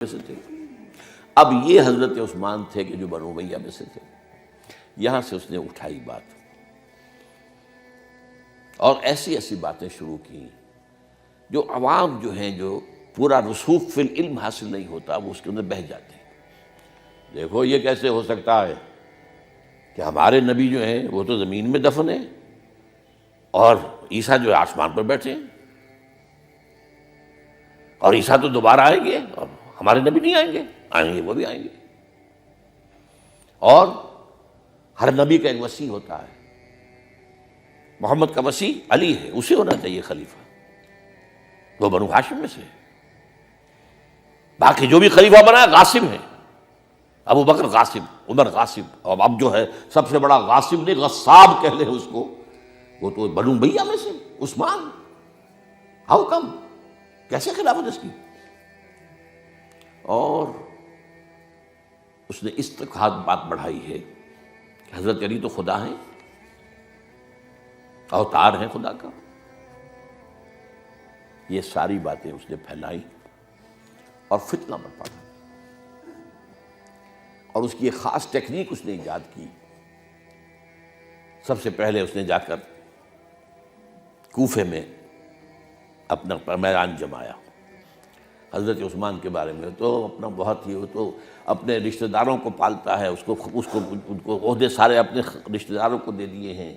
سے تھے۔ اب یہ حضرت عثمان تھے کہ جو بنو امیہ میں سے تھے، یہاں سے اس نے اٹھائی بات اور ایسی ایسی باتیں شروع کی جو عوام جو ہیں، جو پورا رسوخ فی العلم حاصل نہیں ہوتا، وہ اس کے اندر بہہ جاتے ہیں۔ دیکھو یہ کیسے ہو سکتا ہے کہ ہمارے نبی جو ہیں وہ تو زمین میں دفن ہیں اور عیسیٰ جو ہے آسمان پر بیٹھے ہیں، اور عیسیٰ تو دوبارہ آئیں گے اور ہمارے نبی نہیں آئیں گے، آئیں گے وہ بھی آئیں گے، اور ہر نبی کا ایک وصی ہوتا ہے۔ محمد کا وصی علی ہے، اسے ہونا چاہیے خلیفہ، وہ بنو ہاشم میں سے۔ باقی جو بھی خلیفہ بنا ہے غاصب ہے، ابو بکر غاصب، عمر غاصب، اور اب جو ہے سب سے بڑا غاصب نہیں غصاب کہہ لیں اس کو، وہ تو بنو امیہ میں سے عثمان۔ ہاؤ کم، کیسے خلافت اس کی؟ اور اس نے اس تک بات بڑھائی ہے کہ حضرت علی تو خدا ہیں، اوتار ہیں خدا کا۔ یہ ساری باتیں اس نے پھیلائی اور فتنہ برپا کیا، اور اس کی ایک خاص ٹیکنیک اس نے ایجاد کی۔ سب سے پہلے اس نے جا کر کوفے میں اپنا میدان جمایا۔ حضرت عثمان کے بارے میں تو اپنا بہت ہی، وہ تو اپنے رشتہ داروں کو پالتا ہے، ان کو عہدے سارے اپنے رشتہ داروں کو دے دیے ہیں،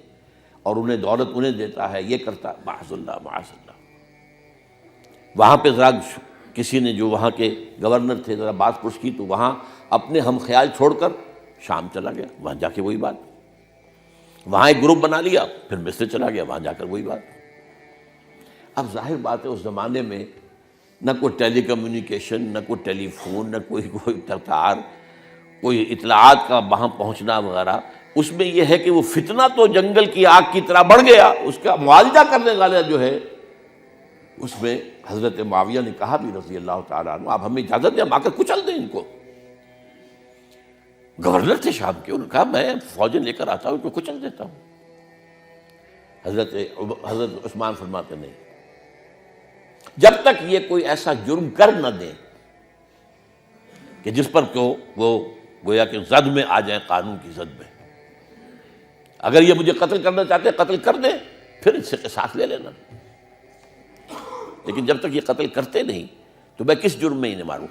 اور انہیں دولت انہیں دیتا ہے، یہ کرتا ہے، معاذ اللہ معاذ اللہ۔ وہاں پہ ذرا کسی نے جو وہاں کے گورنر تھے ذرا بات پرس کی تو وہاں اپنے ہم خیال چھوڑ کر شام چلا گیا، وہاں جا کے وہی بات، وہاں ایک گروپ بنا لیا، پھر مصر چلا گیا، وہاں جا کر وہی بات۔ اب ظاہر بات ہے اس زمانے میں نہ کوئی ٹیلی کمیونیکیشن، نہ کوئی ٹیلی فون، نہ کوئی تار، کوئی اطلاعات کا وہاں پہنچنا وغیرہ۔ اس میں یہ ہے کہ وہ فتنہ تو جنگل کی آگ کی طرح بڑھ گیا، اس کا معالجہ کرنے والا جو ہے، اس میں حضرت معاویہ نے کہا بھی رضی اللہ تعالیٰ عنہ، آپ ہمیں اجازت دیں ہم آ کر کچل دیں ان کو۔ گورنر تھے شام کے، انہوں نے کہا میں فوجیں لے کر آتا ہوں ان کو کچل دیتا ہوں۔ حضرت عثمان فرماتے نہیں، جب تک یہ کوئی ایسا جرم کر نہ دیں کہ جس پر وہ گویا کہ زد میں آ جائیں، قانون کی زد میں۔ اگر یہ مجھے قتل کرنا چاہتے ہیں قتل کر دیں، پھر اس سے قصاص لے لینا، لیکن جب تک یہ قتل کرتے نہیں تو میں کس جرم میں انہیں ماروں؟